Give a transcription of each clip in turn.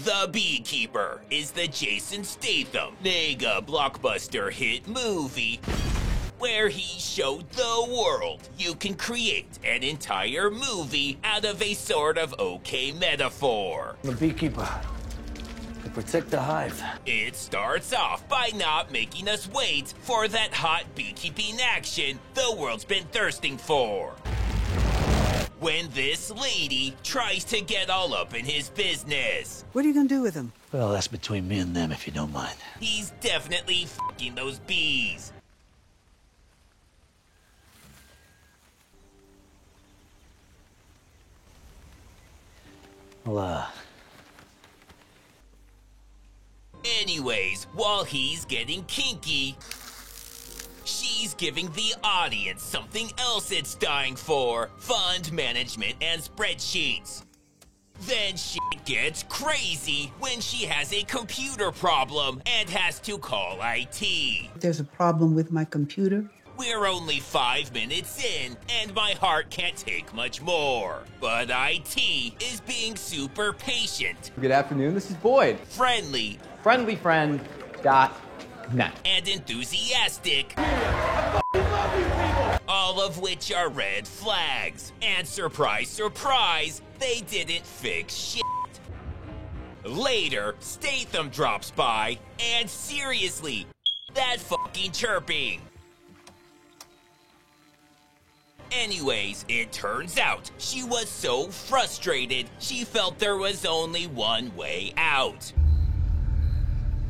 The Beekeeper is the Jason Statham mega blockbuster hit movie where he showed the world you can create an entire movie out of a sort of okay metaphor. The beekeeper. To protect the hive. It starts off by not making us wait for that hot beekeeping action the world's been thirsting for. When this lady tries to get all up in his business. What are you gonna do with him? Well, that's between me and them, if you don't mind. He's definitely fucking those bees. Well, Anyways, while he's getting kinky, she's giving the audience something else it's dying for: fund management and spreadsheets. Then shit gets crazy when she has a computer problem and has to call IT. If there's a problem with my computer, We're only 5 minutes in, and my heart can't take much more. But IT is being super patient, Good afternoon, this is Boyd. friendly, Friendlyfriend.net. and enthusiastic. All of which are red flags. And surprise, surprise, they didn't fix shit. Later, Statham drops by, and seriously, that fucking chirping. Anyways, it turns out she was so frustrated, she felt there was only one way out.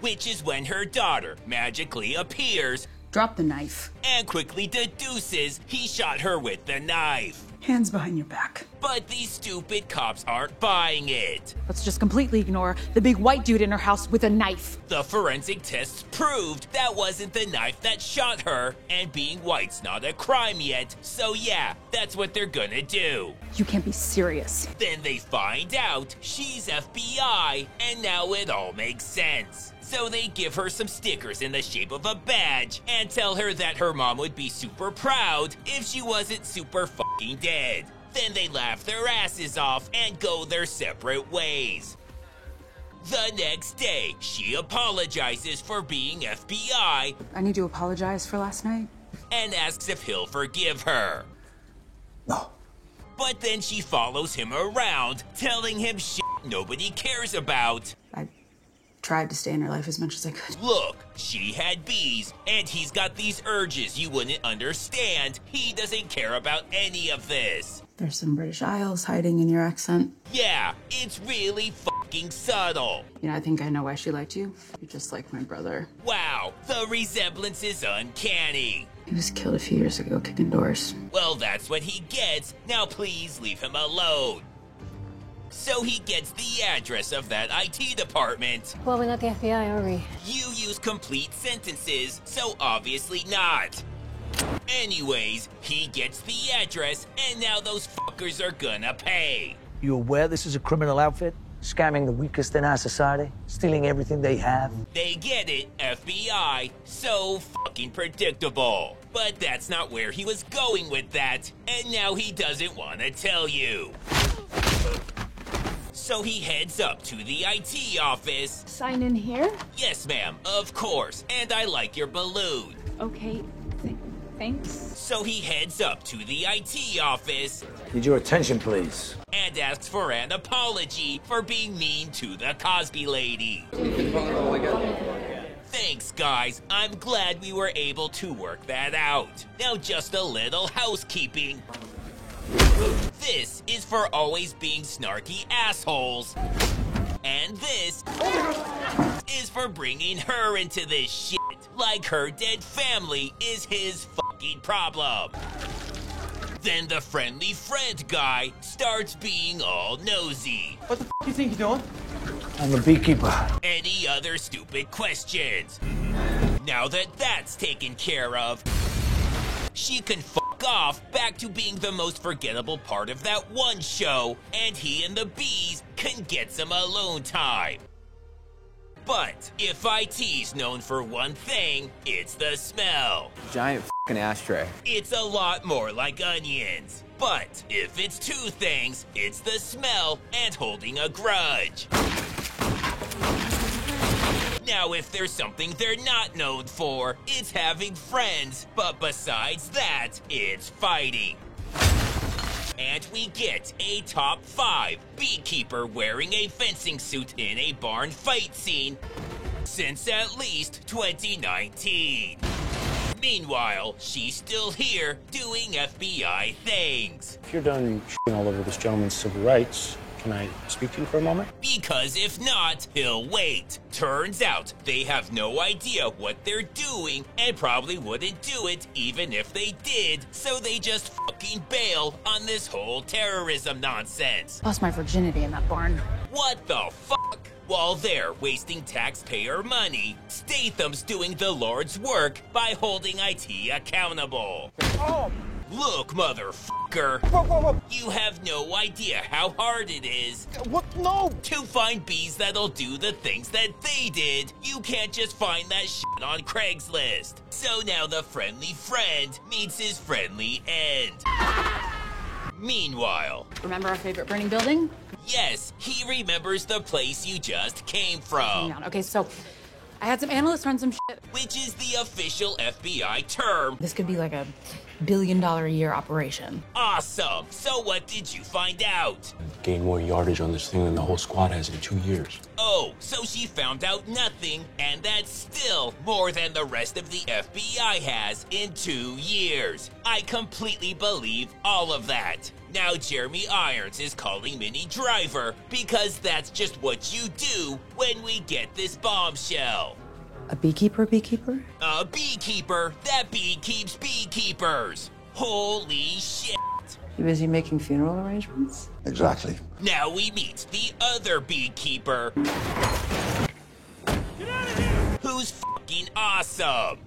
Which is when her daughter magically appears drop the knife. and quickly deduces he shot her with the knife. Hands behind your back. But these stupid cops aren't buying it. Let's just completely ignore the big white dude in her house with a knife. The forensic tests proved that wasn't the knife that shot her, and being white's not a crime yet, so yeah, that's what they're gonna do. You can't be serious. Then they find out she's FBI, and now it all makes sense. So they give her some stickers in the shape of a badge and tell her that her mom would be super proud if she wasn't super fucking dead. Then they laugh their asses off and go their separate ways. The next day, she apologizes for being FBI I need to apologize for last night. and asks if he'll forgive her. no. But then she follows him around, telling him shit nobody cares about. I tried to stay in her life as much as I could. Look, she had bees, and he's got these urges you wouldn't understand. He doesn't care about any of this. There's some British Isles hiding in your accent. Yeah, it's really fucking subtle. You know, I think I know why she liked you. You're just like my brother. Wow, the resemblance is uncanny. He was killed a few years ago kicking doors. Well, that's what he gets. Now please leave him alone. So he gets the address of that IT department. Well, we're not the FBI, are we? You use complete sentences, so obviously not. Anyways, he gets the address, and now those fuckers are gonna pay. You aware this is a criminal outfit? Scamming the weakest in our society? Stealing everything they have? They get it, FBI. So fucking predictable. But that's not where he was going with that, and now he doesn't want to tell you. So he heads up to the IT office. Sign in here? Yes, ma'am, of course, and I like your balloon. Okay, thanks. So he heads up to the IT office Need your attention, please. and asks for an apology for being mean to the Cosby lady. Thanks, guys. I'm glad we were able to work that out. Now just a little housekeeping. This is for always being snarky assholes. And this is for bringing her into this shit like her dead family is his fucking problem. Then the friendly friend guy starts being all nosy. What the you think you're doing? I'm the beekeeper. Any other stupid questions? Now that that's taken care of, she can fuck off back to being the most forgettable part of that one show, and he and the bees can get some alone time. But if IT's known for one thing, it's the smell. Giant fucking ashtray. It's a lot more like onions. But if it's two things, it's the smell and holding a grudge. Now, if there's something they're not known for, it's having friends. But besides that, it's fighting. And we get a top 5 beekeeper wearing a fencing suit in a barn fight scene since at least 2019. Meanwhile, she's still here doing FBI things. If you're done shitting all over this gentleman's civil rights, can I speak to you for a moment? Because if not, he'll wait. Turns out they have no idea what they're doing and probably wouldn't do it even if they did, so they just fucking bail on this whole terrorism nonsense. Lost my virginity in that barn. What the fuck? While they're wasting taxpayer money, Statham's doing the Lord's work by holding IT accountable. Look, motherfucker. Whoa. You have no idea how hard it is. What? No. To find bees that'll do the things that they did. You can't just find that shit on Craigslist. So now the friendly friend meets his friendly end. Meanwhile, Remember our favorite burning building? yes, he remembers the place you just came from, Hang on. Okay, so I had some analysts run some shit. which is the official FBI term. This could be like a $1 billion a year operation. Awesome. So what did you find out? Gained more yardage on this thing than the whole squad has in 2 years. Oh, so she found out nothing, and that's still more than the rest of the FBI has in 2 years. I completely believe all of that. Now Jeremy Irons is calling Minnie Driver because that's just what you do when we get this bombshell. A beekeeper? A beekeeper that bee keeps beekeepers. Holy shit. You busy making funeral arrangements? Exactly. Now we meet the other beekeeper. Who's fucking awesome.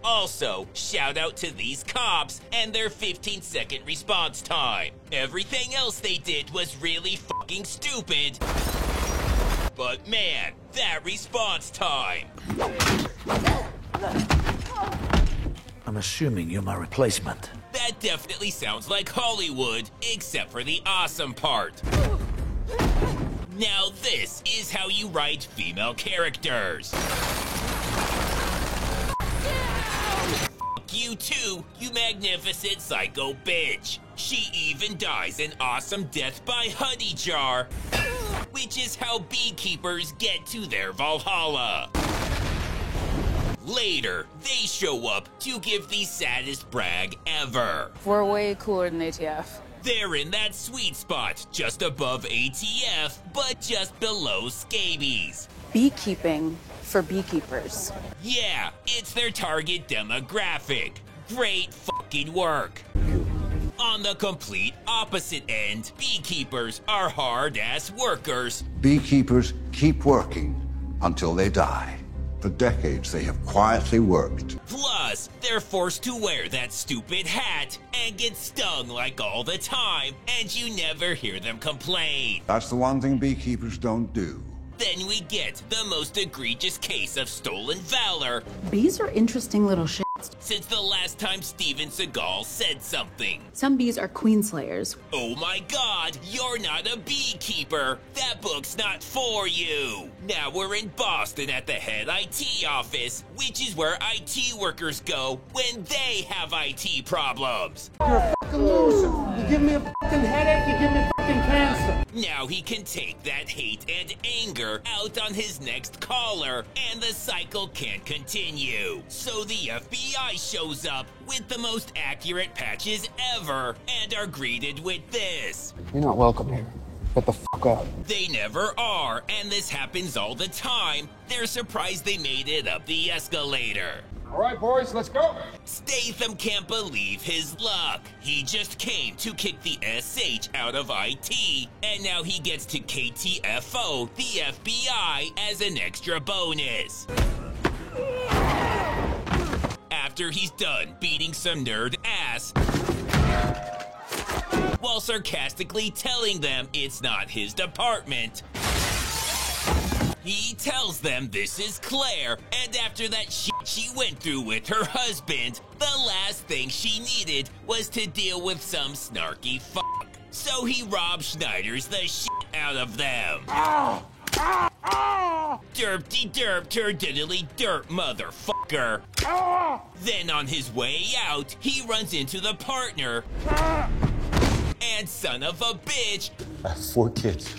Also, shout out to these cops and their 15-second response time. Everything else they did was really fucking stupid. But man, that response time. I'm assuming you're my replacement. That definitely sounds like Hollywood, except for the awesome part. Now this is how you write female characters. Fuck you too, you magnificent psycho bitch. She even dies an awesome death by honey jar, which is how beekeepers get to their Valhalla. Later, they show up to give the saddest brag ever. We're way cooler than ATF. They're in that sweet spot, just above ATF, but just below scabies. Beekeeping for beekeepers. Yeah, it's their target demographic. Great fucking work. On the complete opposite end, beekeepers are hard-ass workers. Beekeepers keep working until they die. For decades, they have quietly worked. Plus, they're forced to wear that stupid hat and get stung like all the time, and you never hear them complain. That's the one thing beekeepers don't do. Then we get the most egregious case of stolen valor Bees are interesting little shits. since the last time Steven Seagal said something. Some bees are queen slayers. Oh my god, you're not a beekeeper. That book's not for you. Now we're in Boston at the head IT office, which is where IT workers go when they have IT problems. You give me a fucking headache, you give me fucking cancer. Now he can take that hate and anger out on his next caller, and the cycle can't continue. So the FBI shows up with the most accurate patches ever, and are greeted with this. You're not welcome here. Get the fuck out. They never are, and this happens all the time. They're surprised they made it up the escalator. All right, boys, let's go. Statham can't believe his luck. He just came to kick the SH out of IT, and now he gets to KTFO the FBI as an extra bonus. After he's done beating some nerd ass, while sarcastically telling them it's not his department, he tells them this is Claire, and after that shit she went through with her husband, the last thing she needed was to deal with some snarky fuck. So he Rob Schneider's the shit out of them. Derp-de-derp, tur-diddly-derp, motherfucker. Then on his way out, he runs into the partner. And son of a bitch, I have 4 kids.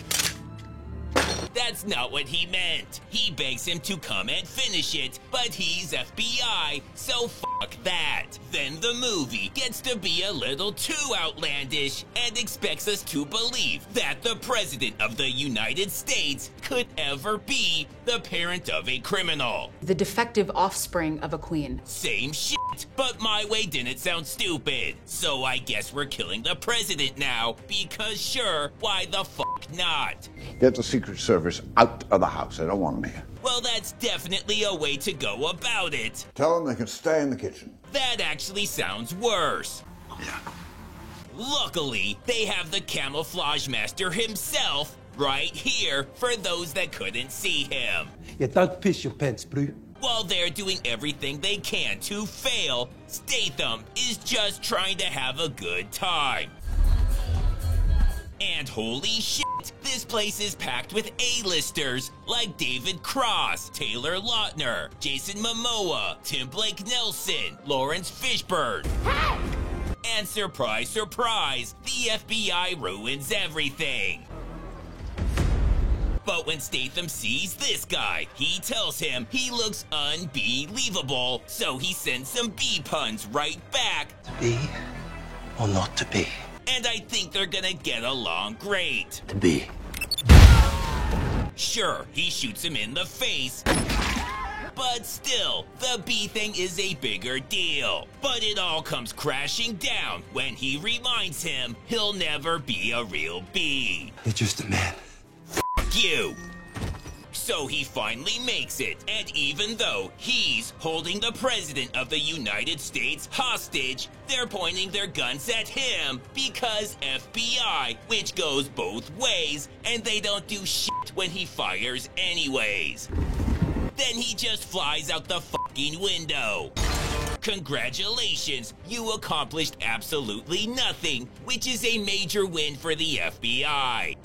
that's not what he meant. He begs him to come and finish it, but he's FBI, so fuck that. Then the movie gets to be a little too outlandish and expects us to believe that the President of the United States could ever be the parent of a criminal. The defective offspring of a queen. Same shit, but my way didn't sound stupid. So I guess we're killing the president now, because sure, why the fuck not? Get the Secret Service out of the house. I don't want them here. Well, that's definitely a way to go about it. Tell them they can stay in the kitchen. That actually sounds worse. Yeah. Luckily, they have the camouflage master himself right here for those that couldn't see him. Yeah, don't piss your pants, bro. While they're doing everything they can to fail, Statham is just trying to have a good time. And holy shit, this place is packed with A-listers like David Cross, Taylor Lautner, Jason Momoa, Tim Blake Nelson, Lawrence Fishburne. And surprise, surprise, the FBI ruins everything. But when Statham sees this guy, he tells him he looks unbelievable, so he sends some B puns right back. To be or not to be? And I think they're gonna get along great. To be. Sure, he shoots him in the face, but still, the bee thing is a bigger deal. But it all comes crashing down when he reminds him he'll never be a real bee. You're just a man. Fuck you! So he finally makes it, and even though he's holding the President of the United States hostage, they're pointing their guns at him because FBI, which goes both ways, and they don't do shit when he fires anyways. Then he just flies out the fucking window. Congratulations, you accomplished absolutely nothing, which is a major win for the FBI.